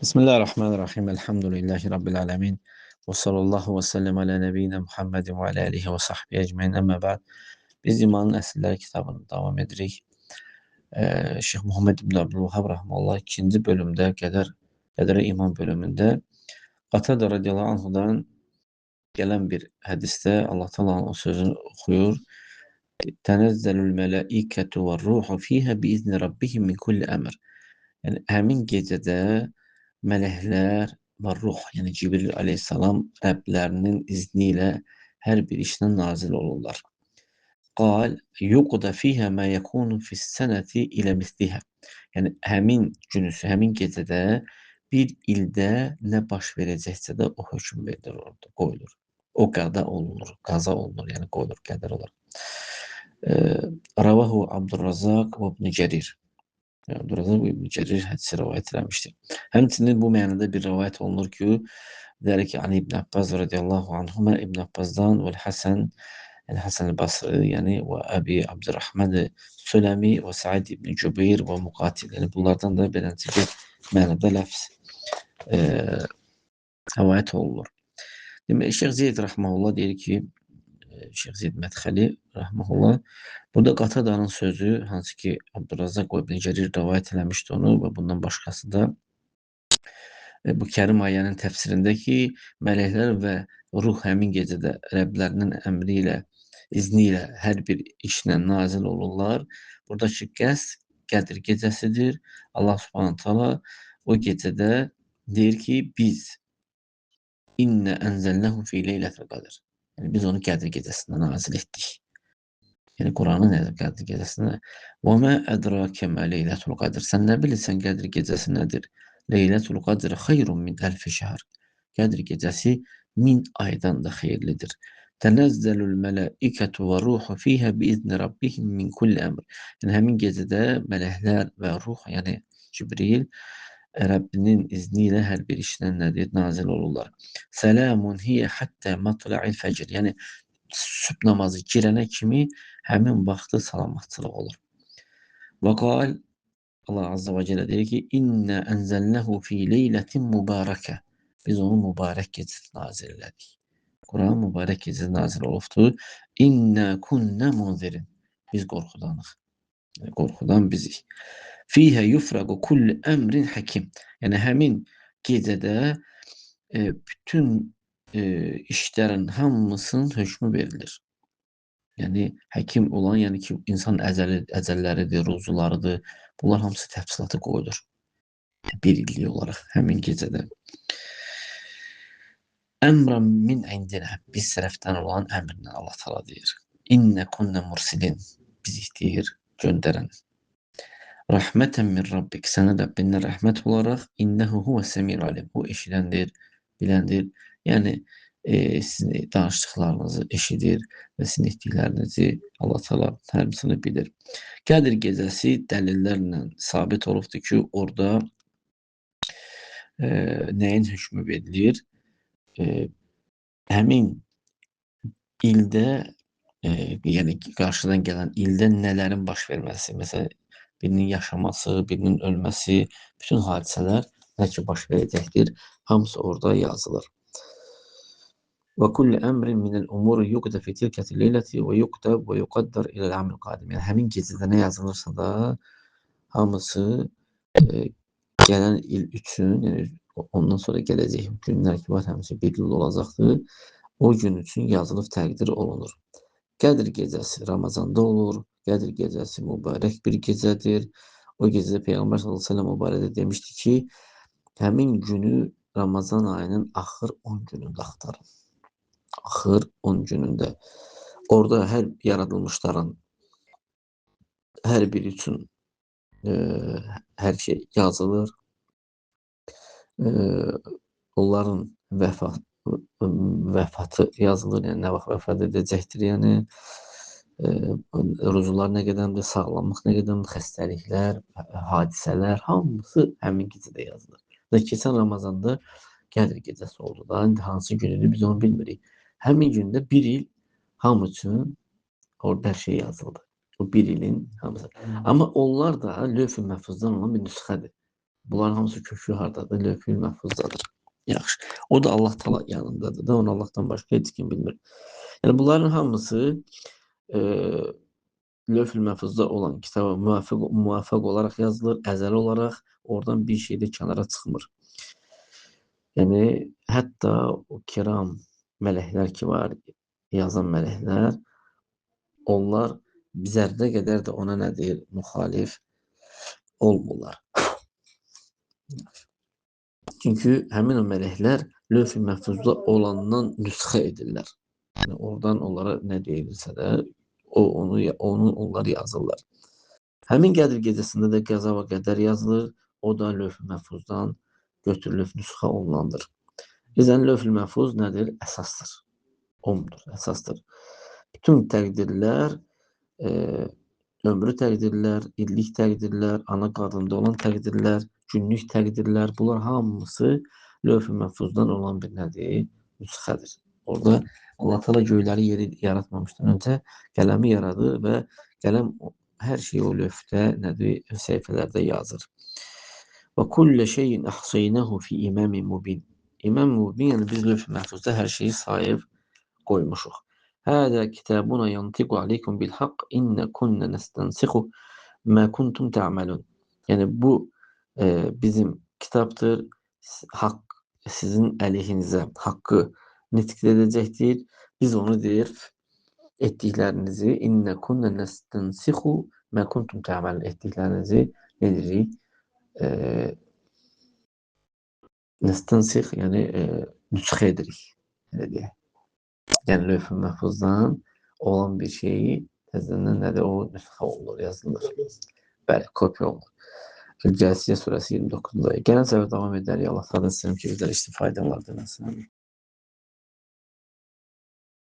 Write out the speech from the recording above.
Bismillahirrahmanirrahim. Elhamdülillahi Rabbil alemin. Ve sallallahu ve sellem ala nebiyyina Muhammedin ve ala alihi ve sahbihi ecmaîn. Amma ba'd. Biz İmanın Əsilləri kitabını davam edirik. Şeyx Muhammed ibn Abdülvahhab rahmetullah ikinci bölümdə Qədərə iman bölümündə Qatada radiyallahu anhudan gələn bir hədisdə Allah Taala'nın o sözünü oxuyur. Tənəzzəlül mələikətu və ruhu fiyhə biizni rabbihim min kulli əmr. Yəni həmin gecədə mələklər və ruh, yəni Cibril aleyhissalam Rəblərinin izni ilə hər bir işdən nazil olurlar. Qal yuqda fiyhə mə yekunu fis-sənəti ilə mislihə. Yəni həmin günüsü, həmin gecədə bir ildə nə baş verəcəksə də o hökm verilir orada, qoyulur. O qəza olunur, yəni qoyulur qədər olaraq. Ravahu Abdurrazaq və İbn Cərir. Abdurrazaq və İbn Cərir hədisi rivayət eləmişdir. Həmçinin bu mənada bir rivayət olunur ki, Zəlikə an İbn Abbas radiyallahu anhuma İbn Abbasdan və Həsən, yəni Həsən el-Basri, yəni və Əbi Abdurrahman Sülemi və Said ibn Cübeyr və Muqatil. Yəni bunlardan da beləncə bir mənada ləfz rivayət olunur. Demək, Şeyx Zeyd rahmehullah deyir ki, Şeyx Zeyd Mədxəli rahmehullah burada Qatadanın sözü, hansı ki Abdurrazaq və İbn Cərir rivayət eləmişdi onu və bundan başqası da bu Kərim ayənin təfsirində ki, mələklər və ruh həmin gecədə Rəblərinin əmri ilə, izni ilə hər bir işlə nazil olurlar. Buradakı qəsd Qədr gecəsidir. Allah Subhanahu taala o gecədə deyir ki, biz İnnə ənzəlnəhu fi leylətil qədr. Yəni biz onu Qədr gecəsində nazil etdik. Yəni Quranın Qədr gecəsində və mə ədrakə mə leylətul qədr. Sən nə bilirsən Qədr gecəsi nədir? Leylətul qədr xeyrun min əlfi şəhr. Qədr gecəsi 1000 aydan da xeyirlidir. Tənəzzəlül mələikətu və ruhu fiyhə biizni rabbihim min kulli əmr. Yəni həmin gecədə mələklər və ruh, yəni Cibril Rəbbinin izni ilə hər bir işdən nədir? Nazil olurlar. Səlamun hiyə həttə matla'il fəcr. Yəni sübh namazı girənə kimi həmin vaxtı salamatçılıq olur. Və qal Allah Azza və Cəllə deyir ki, İnnə ənzəlnəhu fi leylətin mübarəkə. Biz onu mübarək gecədə nazil elədik. Quran mübarək gecədə nazil olubdur. İnnə kunnə munzirin. Biz qorxudanıq. Yəni, qorxudan bizik. Fiyhə yufraqu kulli əmrin həkim. Yəni həmin gecədə bütün işlərin hamısının hökmü verilir. Yəni həkim olan, yəni ki, insan əcəlləridir, ruzularıdır. Bunlar hamısı təfsilatı qoyulur. Bir illik olaraq həmin gecədə. Əmrən min indinə. Biz tərəfdən olan əmrlə Allah təala deyir. İnnə kunnə mursilin. Bizik deyir, göndərən. Rəhmətən min Rabbik. Sənə Rəbbindən rəhmət olaraq. İnnəhu huvəs-səmiul alim. O eşidəndir, biləndir. Yəni sizin danışdıqlarınızı eşidir və sizin etdiklərinizi Allah təala hamısını bilir. Qədr gecəsi dəlillərlə sabit olubdur ki, orada nəyin hökmü verilir? Həmin ildə, yəni qarşıdan gələn ildə nələrin baş verməsi, məsələn, birinin yaşaması, birinin ölməsi, bütün hadisələr nə ki baş verəcəkdir, hamısı orada yazılır. Və kulli əmrin minəl umuri yuqda fi tilkətil leyləti və yuqtab və yuqaddar iləl amil qadim. Yəni həmin gecədə nə yazılırsa da hamısı gələn il üçün, yəni ondan sonra gələcək günlər ki var, həmisi bir il olacaqdır. O gün üçün yazılıb təqdir olunur. Qədr gecəsi Ramazanda olur. Qədr gecəsi mübarək bir gecədir. O gecədə Peyğəmbər sallallahu əleyhi və səlləm o barədə demişdi ki, həmin günü Ramazan ayının axır 10 günündə axtarın. Axır 10 günündə. Orada hər yaradılmışların hər biri üçün hər şey yazılır. Onların vəfatı yazılır, yəni nə vaxt vəfat edəcəkdir, yəni ruzular nə qədərdir, sağlamlıq nə qədərdir, xəstəliklər, hadisələr, hamısı həmin gecədə yazılır. Və keçən Ramazanda Qədr gecəsi oldu da, indi hansı günüdür biz onu bilmirik. Həmin gündə bir il hamı üçün orada hər şey yazıldı. O bir ilin hamısı. Amma onlar da Lövh-i Məhfuzdan olan bir nüsxədir. Bunların hamısı kökü hardadır? Lövh-i məhfuzdadır. Yaxşı. O da Allah Taala yanındadır da, onu Allahdan başqa heç kim bilmir. Yəni bunların hamısı e, Lövh-i məhfuzda olan kitaba müvafiq olaraq yazılır, əzəli olaraq. Oradan bir şey də kənara çıxmır. Yəni hətta o kiram mələklər ki var, yazan mələklər, onlar zərrə qədər də ona nə deyir, müxalif olmurlar. Çünki həmin o mələklər lövh-i məhfuzda olandan nüsxə edirlər. Yəni oradan onlara nə deyilirsə də, onu onlar yazırlar. Həmin Qədir gecəsində də qəza və qədər yazılır. O da lövh-i məhfuzdan götürülüb nüsxə olunandır. Bizən lövh-i məhfuz nədir? Əsasdır. Omdur, əsasdır. Bütün təqdirlər, ömrü təqdirlər, illik təqdirlər, ana qadında olan təqdirlər, günlük təqdirlər, bunlar hamısı lövh-i məhfuzdan olan bir nədir? Nüsxədir. Orada Allah Teala göyləri yeri yaratmamışdan öncə qələmi yaradır və qələm hər şeyi o lövhdə nədir? Səhifələrdə yazır. Və kullə şeyin əhsaynahu fi imamin mubin. İmam mubin, yəni biz lövh-i məhfuzda hər şeyi sayıb qoymuşuq. Hədə kitabuna yantiqu aleykum bil haqq innə kunnə nəstənsixu mə kuntum tə'məlun. Yəni bu bizim kitabdır. Haqq sizin əleyhinizə haqqı nitq edəcəkdir. Biz onu deyir etdiklərinizi innə kunnə nəstənsixu mə kuntum tə'məlun etdiklərinizi ne deyirik? Nəstənsix yəni nüsxə edirik. Elə deyək. Yəni lövh-i məhfuzdan olan bir şeyi təzədən nədir? O nüsxə olur, yazılır. Bəli, kopya olur. Cəsiyə surəsi 29-da. Gələn səfər davam edərik. Allah təala istəyirəm ki, bizlər istifadələr diləsin.